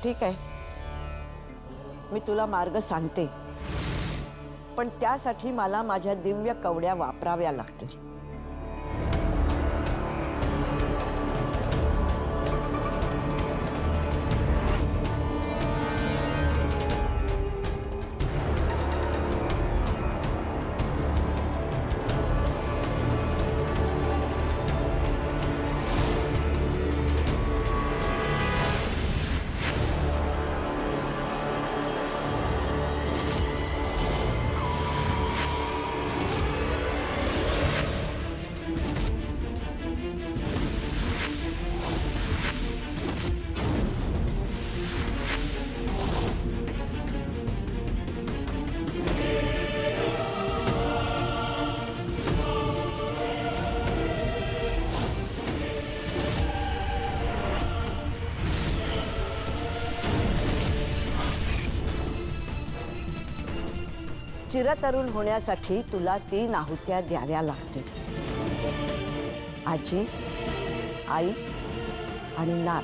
ठीक आहे, मी तुला मार्ग सांगते, पण त्यासाठी मला माझ्या दिव्य कवड्या वापराव्या लागतील. चिरतरुण होण्यासाठी तुला 3 आहुत्या द्याव्या लागतील. आजी, आई आणि नात.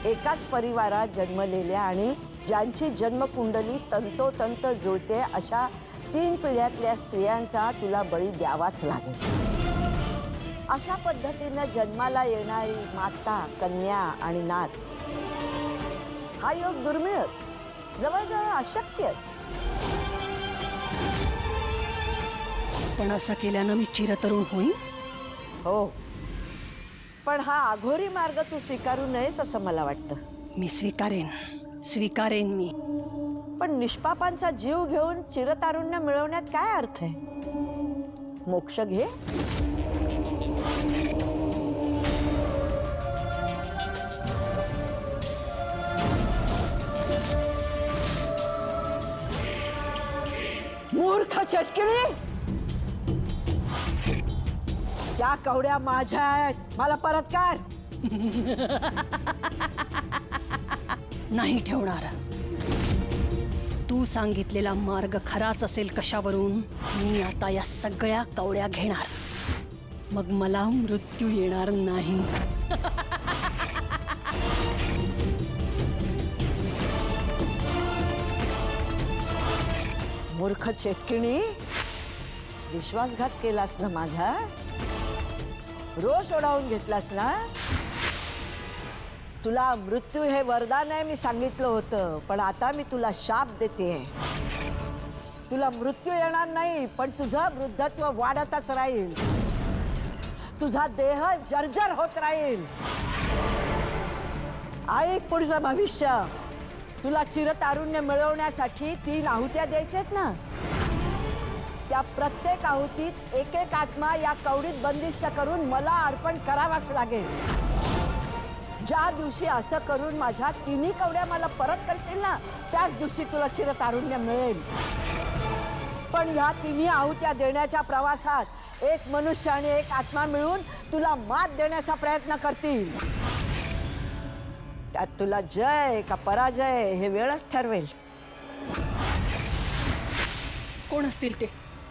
एकाच परिवारात जन्मलेल्या आणि ज्यांची जन्मकुंडली तंतोतंत जुळते अशा 3 पिढ्यातल्या स्त्रियांचा तुला बळी द्यावाच लागेल. अशा पद्धतीने जन्माला येणारी माता, कन्या आणि नात हा योग दुर्मिळच, जवळजवळ अशक्यच. पण असं केल्यानं मी चिरतरुण होईन? हो, पण हा अघोरी मार्ग तू स्वीकारू नयेस असं मला वाटतं. मी स्वीकारेन मी. पण निष्पापांचा जीव घेऊन चिरतारुण्य मिळवण्यात काय अर्थ आहे? मोक्ष घे. मूर्ख चटकिणी, त्या कवड्या माझ्या आहेत, मला परत कर. नाही ठेवणार. तू सांगितलेला मार्ग खराच असेल कशावरून. मी आता या सगळ्या कवड्या घेणार, मग मला मृत्यू येणार नाही. मूर्ख चेटकिणी, विश्वासघात केलास ना माझा, रोष ओढावून घेतलास ना. तुला मृत्यू हे वरदान आहे मी सांगितलं होतं, पण आता मी तुला शाप देते. तुला मृत्यू येणार नाही, पण तुझं वृद्धत्व वाढतच राहील. तुझा देह जर्जर होत राहील. ऐक पुढचं भविष्य. तुला चिरतारुण्य मिळवण्यासाठी 3 आहुत्या द्यायच्या आहेत ना. त्या प्रत्येक आहुतीत एक एक आत्मा या कवडीत बंदिस्त करून मला अर्पण करावाच लागेल. ज्या दिवशी असं करून माझ्या 3 कवड्या मला परत करशील ना, त्याच दिवशी तुला चिरतारुण्य मिळेल. पण ह्या 3 आहुत्या देण्याच्या प्रवासात एक मनुष्य आणि एक आत्मा मिळून तुला मात देण्याचा प्रयत्न करतील. त्यात तुला जय का पराजय हे वेळच ठरवेल. कोण असतील ते?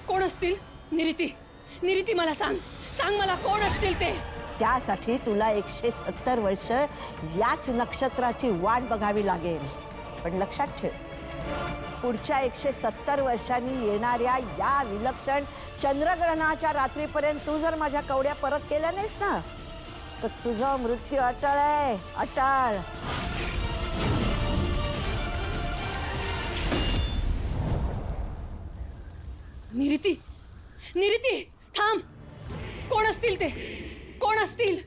कोण असतील? निरिती मला सांग मला कोण असतील ते. त्यासाठी तुला 170 वर्ष याच नक्षत्राची वाट बघावी लागेल. पण लक्षात ठेव, पुढच्या 170 वर्षांनी येणाऱ्या या विलक्षण चंद्रग्रहणाच्या रात्रीपर्यंत तू जर माझ्या कवड्या परत केल्या नाहीस ना, तर तुझा मृत्यू अटळ आहे, अटळ. निरिती थांब. कोण असतील ते? कोण असतील?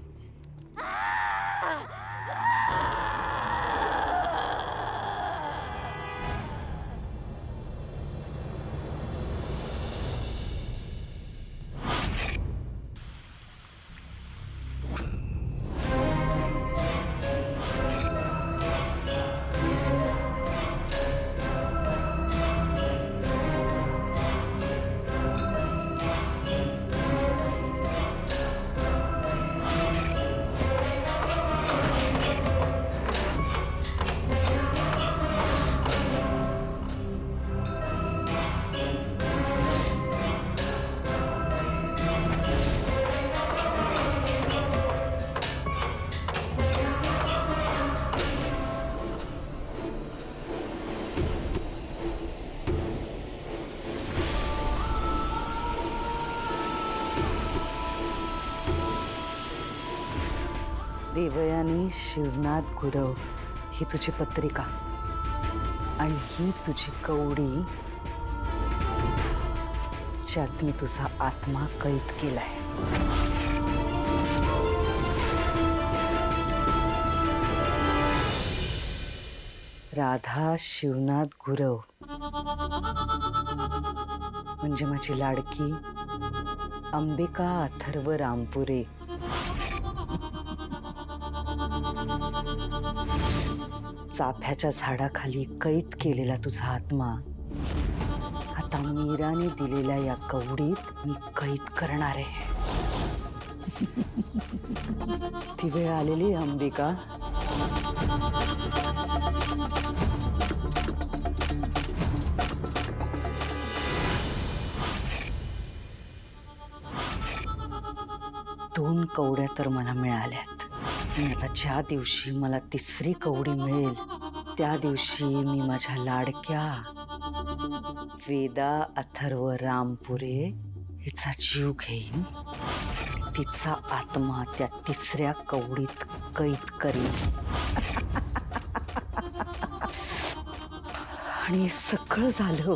देवयानी शिवनाथ गुरव ही तुझी पत्रिका आणि ही तुझी कवडी ज्यात मी तुझा आत्मा कैद केलाय. राधा शिवनाथ गुरव म्हणजे माझी लाडकी अंबिका अथर्व रामपुरे. चाफ्याच्या झाडाखाली कैद केलेला तुझा आत्मा आता मीराने दिलेल्या या कवडीत मी कैद करणार आहे. ती वेळ आलेली आहे अंबिका. दोन कवड्या तर मला मिळाल्यात. आणि आता ज्या दिवशी मला तिसरी कवडी मिळेल त्या दिवशी मी माझ्या लाडक्या वेदा अथर्व रामपुरे हिचा जीव घेईन. तिचा आत्मा त्या तिसऱ्या कवडीत कैद करीन. आणि हे सगळं झालं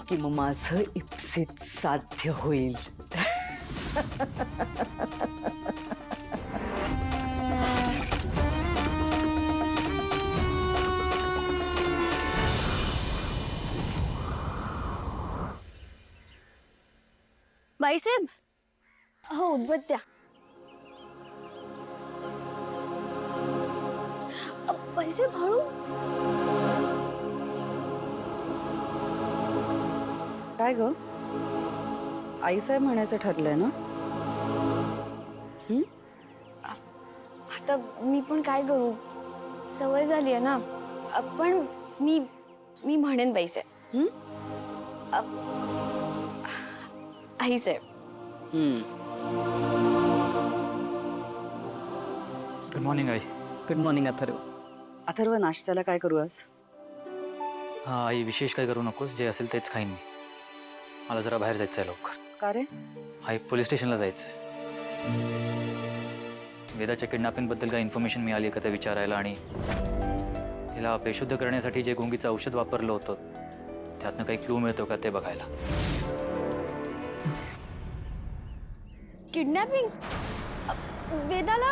की मग माझं इप्सित साध्य होईल. बाईसाहेब, हो उदबत्त्या. बाईसाहेब हळू. काय ग आईसाहेब म्हणायचं ठरलंय ना? आता मी पण काय करू, सवय झाली आहे ना. पण मी म्हणेन बाईसाहेब. आई साहेब. गुड मॉर्निंग आई. Good morning Atharva. अथर्व, नाश्त्याला काय करू आज? हां आई, विशेष काही करू नकोस, जे असेल तेच खाईन मी. मला जरा बाहेर जायचं आहे लवकर. का रे? आई, पोलीस स्टेशनला जायचं आहे. वेदाच्या किडनॅपिंगबद्दल काही इन्फॉर्मेशन मिळाली आहे का ते विचारायला, आणि तिला बेशुद्ध करण्यासाठी जे गुंगीचं औषध वापरलं होतं त्यातनं काही क्लू मिळतो का ते बघायला. किडनॅपिंग? वेदाला?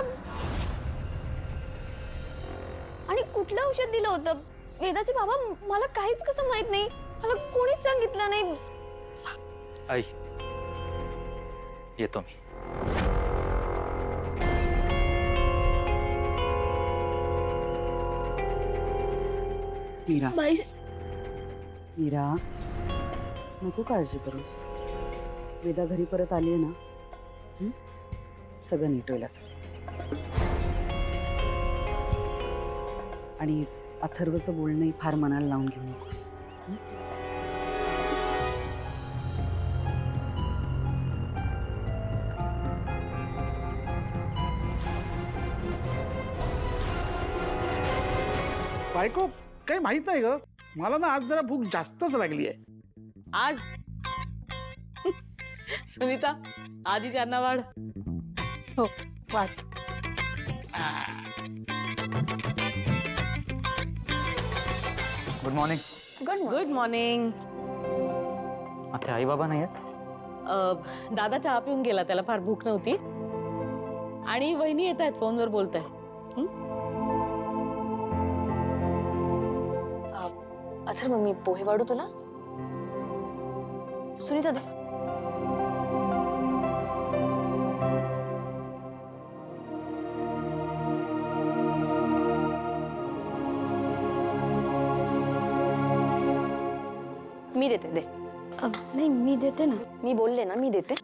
आणि कुठलं औषध दिलं होतं? वेदाचे बाबा, मला काहीच कसं माहित नाही. मला कोणीच सांगितलं नाही. आई, येतो मी. मीरा, बाई, मीरा, नको काळजी करूस. वेदा घरी परत आली आहे ना, सगळं नीट होईल आता. आणि अथर्वचं बोलणंही फार मनाला लावून घेऊ नकोस. बायको, काही माहित नाही ग. मला ना आज जरा भूक जास्तच लागली आहे. आज सुनीता, आधी त्यांना वाढ. हो, वाट. Good morning. Good morning. आता आई बाबा नाही आहेत? दादा चहा पिऊन गेला, त्याला फार भूक नव्हती. आणि वहिनी येत आहेत, फोनवर बोलताय. अथर्व, मी पोहे वाढू तुला? सुनीता दे. मी देते. दे. नाही, मी देते ना. मी बोलले ना, मी देते.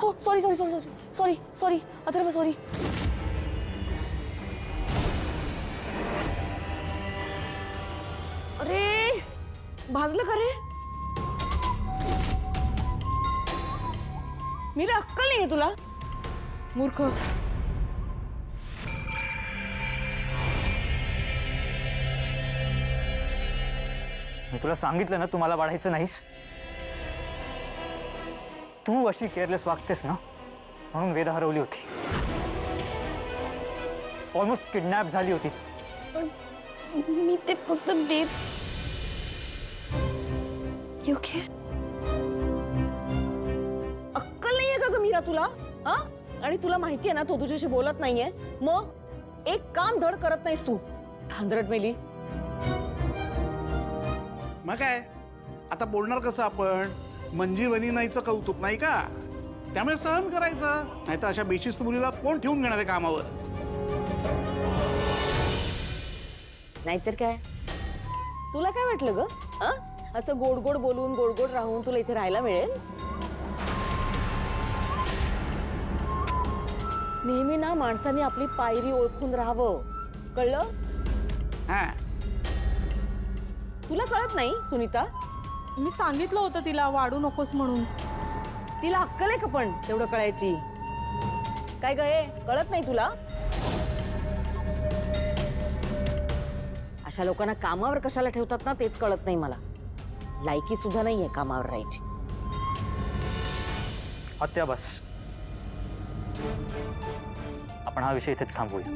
हो, sorry sorry sorry sorry sorry sorry Atharva, sorry. अरे, भाजलं का रे? मीरा, अक्कल नाहीये तुला? मूर्ख. मी तुला सांगितलं ना, तू मला वाढायचं नाहीस. तू अशी केअरलेस वागतेस ना म्हणून वेदा हरवली होती. ऑलमोस्ट किडनॅप झाली होती. पण मी ते फक्त देत. You okay? अक्कल नाहीये का ग मीरा तुला? हा? आणि तुला माहितीये ना तो तुझ्याशी बोलत नाहीये, मग एक काम धड करत नाहीस तू. धांदरट मेली. मग काय आता बोलणार कसं आपण? मंजीर वनिनाईचं कौतुक नाही का, त्यामुळे सहन करायचं. नाहीतर अशा बेशिस्त मुलीला कोण ठेवून घेणार आहे कामावर? नाहीतर काय, तुला काय वाटलं ग? हा? असं गोड गोड बोलून गोड गोड राहून तुला इथे राहायला मिळेल? नेहमी ना माणसाने आपली पायरी ओळखून राहावं, कळलं? हा, तुला कळत नाही सुनीता? मी सांगितलं होतं तिला वाढू नकोस म्हणून. तिला अक्कल आहे का पण तेवढं कळायची? काय ग हे कळत नाही तुला? अशा लोकांना कामावर कशाला ठेवतात ना तेच कळत नाही मला. लायकी सुद्धा नाहीये कामावर राहायची. आत्या बस, आपण हा विषय इथेच थांबवूया.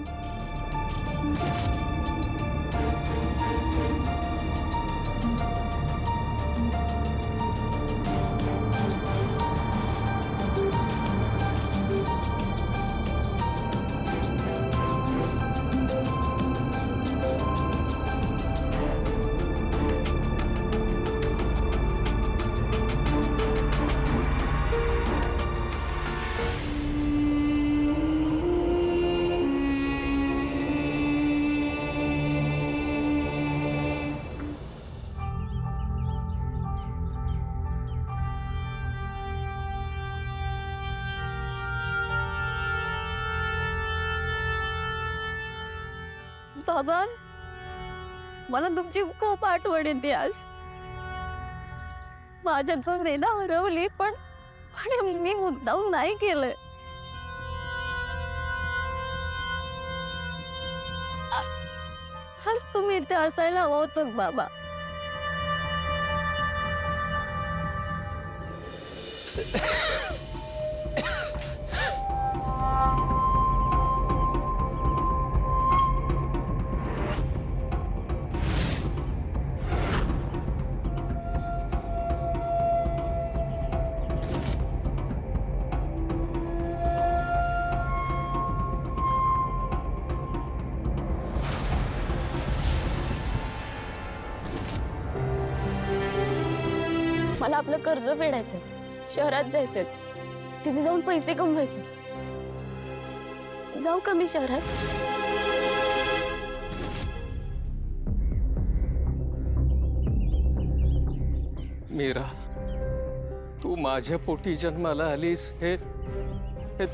बाबा, मला तुमची खूप आठवण येते आज. माझ्यातून वेदा हरवली, पण मी मुद्दाम नाही केलंय. आज तुम्ही इथे असायला हवं होतं बाबा. मला आपलं कर्ज फेडायचंय, शहरात जायचंय, तिथे जाऊन पैसे कमवायचे. जाऊ का मी शहरात? मीरा, तू माझ्या पोटी जन्माला आलीस हे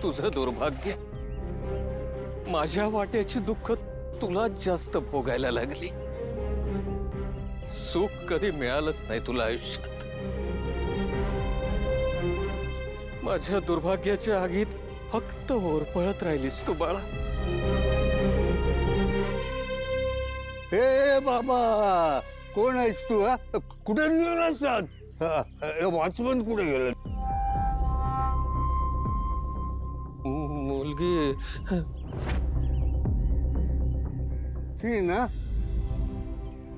तुझं दुर्भाग्य. माझ्या वाट्याची दुःख तुला जास्त भोगायला लागली. सुख कधी मिळालंच नाही तुला आयुष्यात. माझ्या दुर्भाग्याच्या आगीत फक्त होरपळत राहिलीस तू बाळा. हे बाबा, कोण आहेस तू? हा, कुठे गेलास? वॉचमन कुठे गेला? मुलगी ती ना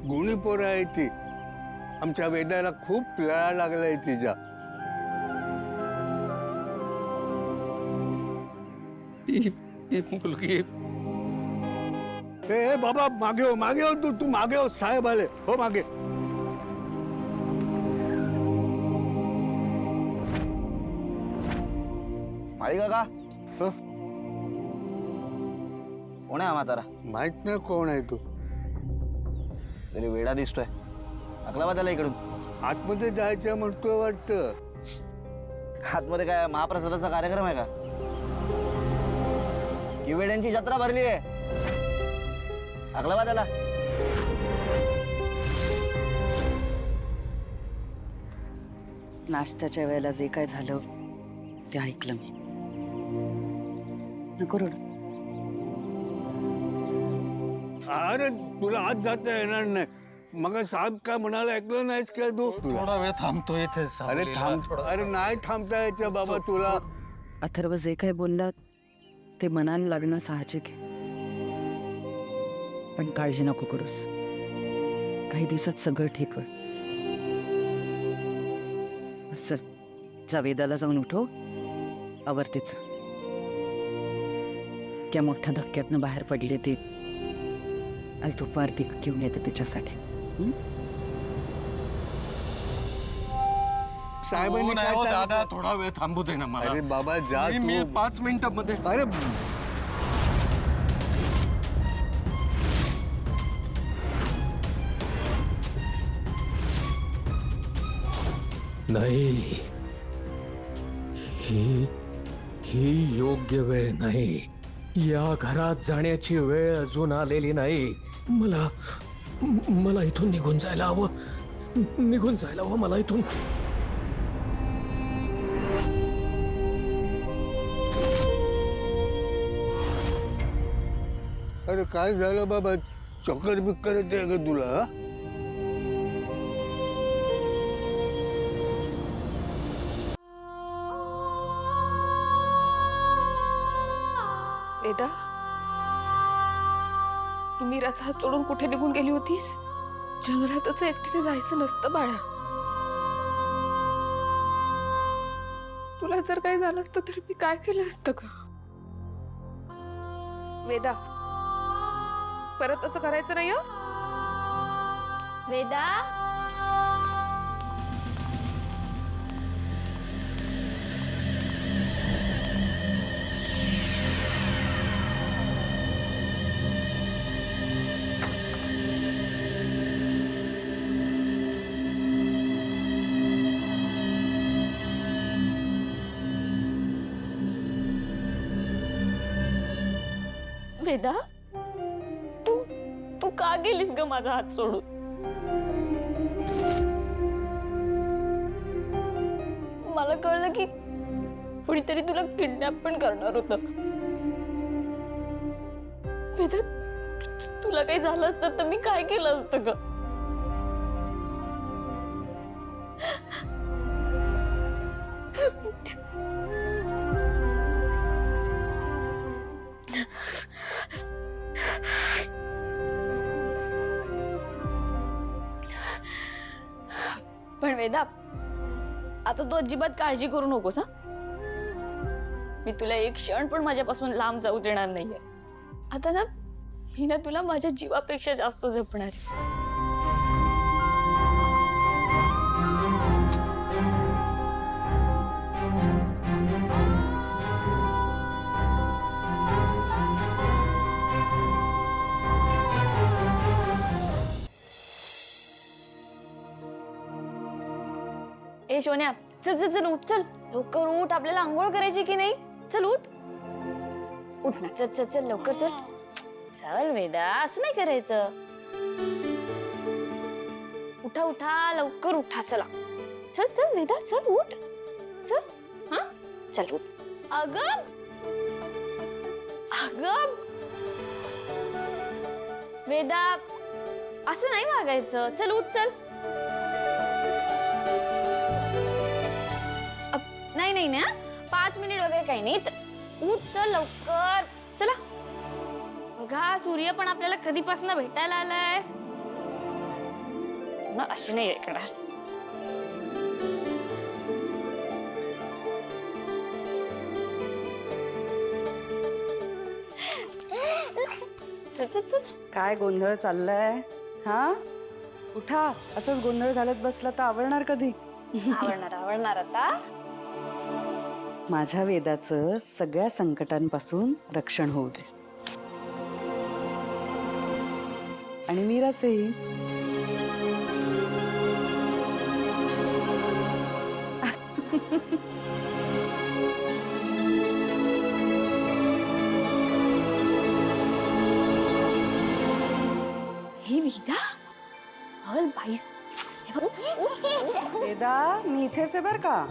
गुणी पोरं आहे ती. आमच्या वेदाला खूप लळा लागलाय तिच्या. ही मुलगी. ए बाबा, मागे हो तू मागे हो. साहेब आले हो मागे. माळी काका, हं? कोण आहे हा म्हातारा? माहित नाही कोण आहे तू. तरी वेडा दिसतोय. अकलावा त्याला इकडून. आतमध्ये जायचं म्हणतोय वाटतं. आतमध्ये काय महाप्रसादाचा कार्यक्रम आहे का? की वेड्यांची जत्रा भरली आहे? अकलावा त्याला. नाश्त्याच्या वेळेला जे काय झालं ते ऐकलं मी. नको रडू. अरे तुला आत जाता येणार नाही. मग साहेब काय म्हणाला ऐकलं नाहीस का तू थोडा वेळ थांबतो इथे अरे थांब अरे नाही थांबता यायचं बाबा तुला. अथर्व जे काही बोललात ते मनाला लागणं साहजिक आहे, पण काळजी नको करूस. काही दिवसात सगळं ठीक होईल. चल जा, वेदाला जाऊन उठव, आवरतेच. त्या मोठ्या धक्क्यातनं बाहेर पडले ते. आज दुपारती घेऊन येते तिच्यासाठी. साहेबांनी काय दादा सांगितलं? थोडा वेळ थांबू दे ना मला. अरे बाबा जा मी तू. 5 मिनिटांमध्ये. अरे नाही, ही योग्य वेळ नाही. या घरात जाण्याची वेळ अजून आलेली नाही. मला इथून निघून जायला हवं मला इथून. अरे काय झालं बाबा, चक्कर बिक्कर येते का तुला? हा? वेदा, तू मीराचा हात सोडून कुठे निघून गेली होतीस? जंगलात असं एकटीने जायचं नसतं बाळा. तुला जर काही झालं असतं तरी मी काय केलं असतं ग? वेदा, परत असं करायचं नाही हं? वेदा, वेदा, तू का गेलीस ग माझा हात सोडून? मला कळलं की कुणीतरी तुला किडनॅप पण करणार होतं. वेदा, तुला काही झालं असतं तर मी काय केलं असतं ग? पण वेदा, आता तू अजिबात काळजी करू नकोस. हा, मी तुला एक क्षण पण माझ्यापासून लांब जाऊ देणार नाहीये. आता ना मी ना तुला माझ्या जीवापेक्षा जास्त जपणार आहे. ए सोन्या, चल चल चल उठ, चल लवकर उठ. आपल्याला आंघोळ करायची की नाही? चल उठ उठ ना, चल चल चल लवकर चल. चल वेदा, असं नाही करायचं. उठा उठा, लवकर उठा. चला चल चल वेदा, चल उठ. चल हा, चल उठ. अगं अगं वेदा, असं नाही वागायचं. चल उठ चल. नाही नाही ना, 5 मिनिट वगैरे काही नाही. उठ चल लवकर. चला. बघा, सूर्य पण आपल्याला कधीपासून भेटायला आलाय ना. अशी नाही ऐकणार. काय गोंधळ चाललाय? हा, उठा. असंच गोंधळ घालत बसला तर आवरणार कधी? आवडणार आवडणार. आता माझ्या वेदाचं सगळ्या संकटांपासून रक्षण होऊ दे, आणि मीराचेही. हे वेदा, हल बाई. वेदा, मी इथेच आहे बर का.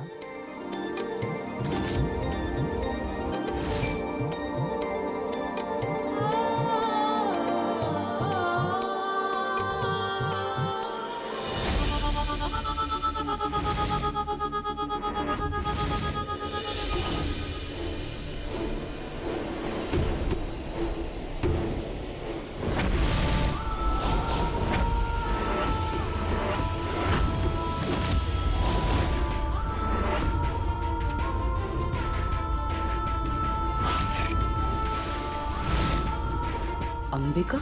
अंबिका